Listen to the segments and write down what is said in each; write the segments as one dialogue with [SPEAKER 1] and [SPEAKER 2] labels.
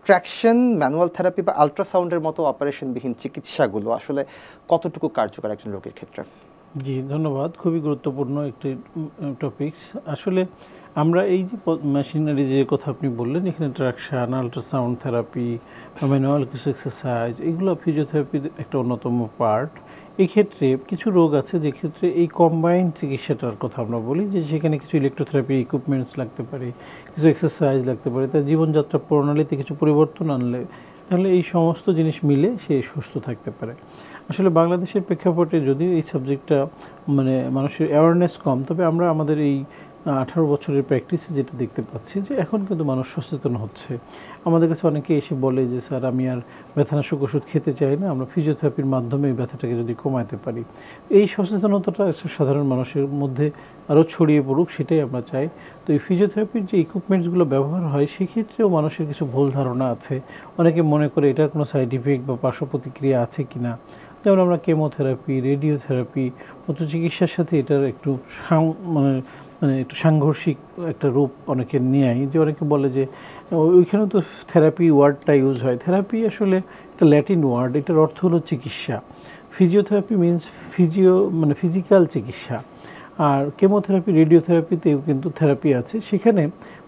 [SPEAKER 1] Traction, manual therapy বা আল্ট্রাসাউন্ডের মতো অপারেশনবিহীন চিকিৎসাগুলো আসলে কতটুকু কার্যকর একজন রোগীর ক্ষেত্রে?
[SPEAKER 2] জি, ধন্যবাদ। খুবই গুরুত্বপূর্ণ একটি টপিকস। আসলে আমরা এই যে মেশিনারি যে কথা আপনি বললেন, এখানে ট্রাকশন, আল্ট্রাসাউন্ড থেরাপি, ম্যানুয়াল কিছু এক্সারসাইজ, এগুলো ফিজিওথেরাপির একটা অন্যতম পার্ট। এই ক্ষেত্রে কিছু রোগ আছে যে ক্ষেত্রে এই কম্বাইন্ড চিকিৎসাটার কথা আমরা বলি, যে সেখানে কিছু ইলেকট্রোথেরাপি ইকুইপমেন্টস লাগতে পারে, কিছু এক্সারসাইজ লাগতে পারে, তার জীবনযাত্রা প্রণালীতে কিছু পরিবর্তন আনলে তাহলে এই সমস্ত জিনিস মিলে সে সুস্থ থাকতে পারে। আসলে বাংলাদেশের প্রেক্ষাপটে যদিও এই সাবজেক্টটা মানুষের অ্যাওয়ারনেস কম, তবে আমরা আমাদের এই 18 বছরের প্র্যাকটিসে যেটা দেখতে পাচ্ছি যে এখন কিন্তু মানুষ সচেতন হচ্ছে। আমাদের কাছে অনেকে এসে বলে যে স্যার, আমি আর ব্যথানাশক ওষুধ খেতে চাই না, আমরা ফিজিওথেরাপির মাধ্যমে এই ব্যথাটাকে যদি কমাতে পারি। এই সচেতনতাটা সাধারণ মানুষের মধ্যে আরও ছড়িয়ে পড়ুক, সেটাই আমরা চাই। তো এই ফিজিওথেরাপির যে ইকুইপমেন্টসগুলো ব্যবহার হয় সেক্ষেত্রেও মানুষের কিছু ভুল ধারণা আছে। অনেকে মনে করে এটার কোনো সাইড ইফেক্ট বা পার্শ্ব প্রতিক্রিয়া আছে কি না। যেমন আমরা কেমোথেরাপি, রেডিওথেরাপি মতো চিকিৎসার সাথে এটার একটু একটু সাংঘর্ষিক একটা রূপ অনেকে নেয়। যে অনেকে বলে যে ওইখানে তো থেরাপি ওয়ার্ডটা ইউজ হয়। থেরাপি আসলে একটা ল্যাটিন ওয়ার্ড, এটার অর্থ হলো চিকিৎসা। ফিজিওথেরাপি মিনস ফিজিক্যাল চিকিৎসা। আর কেমোথেরাপি, রেডিওথেরাপিতেও কিন্তু থেরাপি আছে। সেখানে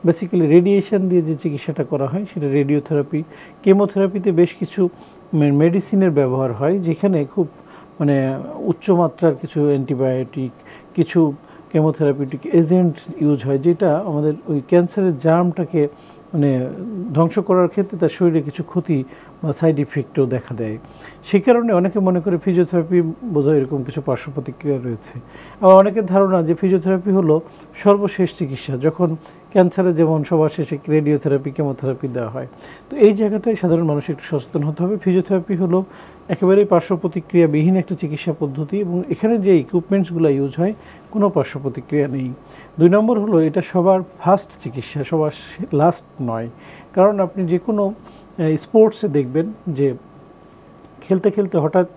[SPEAKER 2] বেসিক্যালি রেডিয়েশন দিয়ে যে চিকিৎসাটা করা হয় সেটা রেডিওথেরাপি। কেমোথেরাপিতে বেশ কিছু মেডিসিনের ব্যবহার হয়, যেখানে খুব উচ্চমাত্রার কিছু অ্যান্টিবায়োটিক, কিছু কেমোথেরাপিউটিক এজেন্ট ইউজ হয়, যেটা আমাদের ওই ক্যান্সারের জার্মটাকে ধ্বংস করার ক্ষেত্রে তার শরীরে কিছু ক্ষতি বা সাইড ইফেক্টও দেখা দেয়। সেই কারণে অনেকে মনে করে ফিজিওথেরাপি বোধহয় এরকম কিছু পার্শ্ব প্রতিক্রিয়া রয়েছে। আবার অনেকের ধারণা যে ফিজিওথেরাপি হলো সর্বশেষ চিকিৎসা, যখন ক্যান্সারে যেমন সবার শেষে রেডিওথেরাপি, কেমোথেরাপি দেওয়া হয়। তো এই জায়গাটায় সাধারণ মানুষ একটু সচেতন হতে হবে। ফিজিওথেরাপি হলো একেবারেই পার্শ্ব প্রতিক্রিয়াবিহীন একটা চিকিৎসা পদ্ধতি, এবং এখানে যে ইকুইপমেন্টসগুলো ইউজ হয় কোনো পার্শ্ব প্রতিক্রিয়া নেই। 2 নম্বর হলো এটা সবার ফার্স্ট চিকিৎসা, সবার লাস্ট নয়। কারণ আপনি যে কোনো স্পোর্টসে দেখবেন যে খেলতে খেলতে হঠাৎ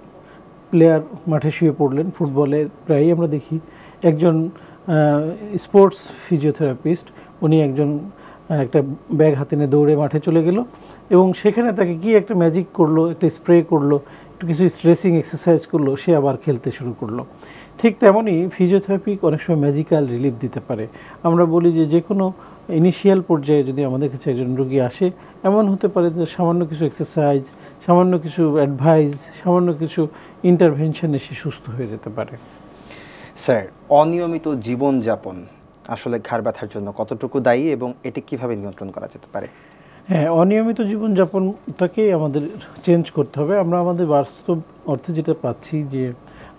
[SPEAKER 2] প্লেয়ার মাঠে শুয়ে পড়লেন। ফুটবলে প্রায়ই আমরা দেখি একজন স্পোর্টস ফিজিওথেরাপিস্ট, উনি একজন একটা ব্যাগ হাতে নিয়ে দৌড়ে মাঠে চলে গেল, এবং সেখানে তাকে কি একটা ম্যাজিক করলো, একটা স্প্রে করলো, একটু কিছু স্ট্রেচিং এক্সারসাইজ করলো, সে আবার খেলতে শুরু করলো। ঠিক তেমনই ফিজিওথেরাপি অনেক সময় ম্যাজিক্যাল রিলিফ দিতে পারে। আমরা বলি যে কোনো ইনিশিয়াল পর্যায়ে যদি আমাদের কাছে একজন রোগী আসে, এমন হতে পারে যে সামান্য কিছু এক্সারসাইজ, সামান্য কিছু অ্যাডভাইস, সামান্য কিছু ইন্টারভেনশনে সে সুস্থ হয়ে যেতে পারে।
[SPEAKER 1] স্যার, অনিয়মিত জীবনযাপন আসলে ঘাড় ব্যথার জন্য কতটুকু দায়ী এবং এটি কিভাবে নিয়ন্ত্রণ করা যেতে পারে?
[SPEAKER 2] হ্যাঁ, অনিয়মিত জীবনযাপনটাকেই আমাদের চেঞ্জ করতে হবে। আমরা আমাদের বাস্তব অর্থে যেটা পাচ্ছি যে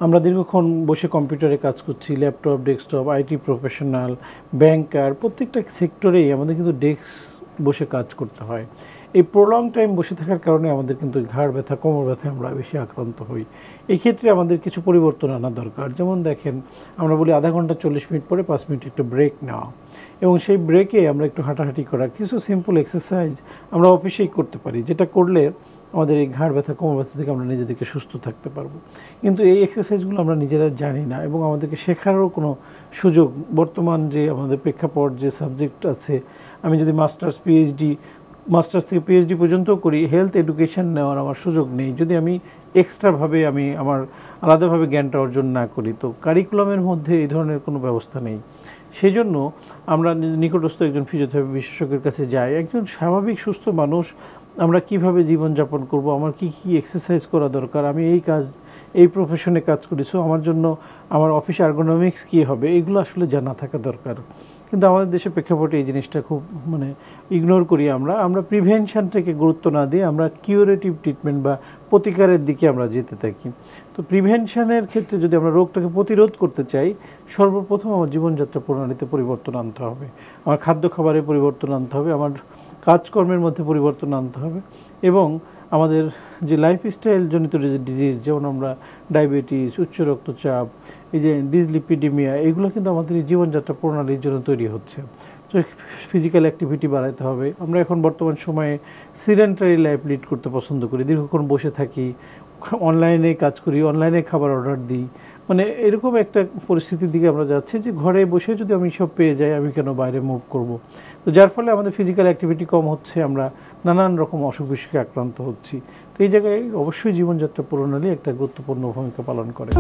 [SPEAKER 2] আমরা দীর্ঘক্ষণ বসে কম্পিউটারে কাজ করছি, ল্যাপটপ, ডেস্কটপ, আইটি প্রফেশনাল, ব্যাংকার, প্রত্যেকটা সেক্টরেই আমাদের কিন্তু ডেস্ক বসে কাজ করতে হয়। এই প্রলং টাইম বসে থাকার কারণে আমাদের কিন্তু ঘাড় ব্যথা, কোমর ব্যথায় আমরা বেশি আক্রান্ত হই। এই ক্ষেত্রে আমাদের কিছু পরিবর্তন আনা দরকার। যেমন দেখেন, আমরা বলি আধা ঘন্টা 40 মিনিট পরে 5 মিনিট একটু ব্রেক নেওয়া, এবং সেই ব্রেকে আমরা একটু হাঁটাহাঁটি করা, কিছু সিম্পল এক্সারসাইজ আমরা অফিসেই করতে পারি, যেটা করলে আমাদের এই ঘাড় ব্যথা, কোমর ব্যথা থেকে আমরা নিজেদেরকে সুস্থ থাকতে পারবো। কিন্তু এই এক্সারসাইজগুলো আমরা নিজেরা জানি না, এবং আমাদেরকে শেখারও কোনো সুযোগ, বর্তমান যে আমাদের প্রেক্ষাপট, যে সাবজেক্ট আছে, আমি যদি মাস্টার্স থেকে পিএইচডি পর্যন্ত করি, হেলথ এডুকেশন নেওয়ার আমার সুযোগ নেই যদি আমি এক্সট্রাভাবে আমার আলাদাভাবে জ্ঞানটা অর্জন না করি। তো কারিকুলামের মধ্যে এই ধরনের কোনো ব্যবস্থা নেই। সেই জন্য আমরা নিকটস্থ একজন ফিজিওথেরাপি বিশেষজ্ঞের কাছে যাই। একজন স্বাভাবিক সুস্থ মানুষ আমরা কিভাবে জীবনযাপন করব, আমার কি কি এক্সারসাইজ করা দরকার, আমি এই প্রফেশনে কাজ করি, সো আমার জন্য আমার অফিস আর্গোনমিক্স কী হবে, এগুলো আসলে জানা থাকা দরকার। কিন্তু আমাদের দেশের প্রেক্ষাপটে এই জিনিসটা খুব ইগনোর করি। আমরা প্রিভেনশনটাকে গুরুত্ব না দিয়ে আমরা কিউরেটিভ ট্রিটমেন্ট বা প্রতিকারের দিকে আমরা যেতে থাকি। তো প্রিভেনশনের ক্ষেত্রে যদি আমরা রোগটাকে প্রতিরোধ করতে চাই, সর্বপ্রথম আমার জীবনযাত্রা প্রণালীতে পরিবর্তন আনতে হবে, আমার খাদ্য খাবারে পরিবর্তন আনতে হবে, আমার কাজকর্মের মধ্যে পরিবর্তন আনতে হবে, এবং আমাদের যে লাইফস্টাইল জনিত যে ডিজিজ, যেমন আমরা ডায়াবেটিস, উচ্চ রক্তচাপ, এই যে ডিসলিপিডিমিয়া, এগুলো কিন্তু আমাদের এই জীবনযাত্রা প্রণালীর জন্য তৈরি হচ্ছে। তো ফিজিক্যাল অ্যাক্টিভিটি বাড়াতে হবে। আমরা এখন বর্তমান সময়ে সিডেন্টারি লাইফ লিড করতে পছন্দ করি, দীর্ঘক্ষণ বসে থাকি, অনলাইনে কাজ করি, অনলাইনে খাবার অর্ডার দিই, মানে এরকম একটা পরিস্থিতির দিকে আমরা যাচ্ছি যে ঘরে বসে যদি আমি সব পেয়ে যাই, আমি কেন বাইরে মুভ করব। তো যার ফলে আমাদের ফিজিক্যাল অ্যাক্টিভিটি কম হচ্ছে, আমরা নানান রকম অসুখ বিসুখে আক্রান্ত হচ্ছি। তো এই জায়গায় অবশ্যই জীবনযাত্রা প্রণালী একটা গুরুত্বপূর্ণ ভূমিকা পালন করে।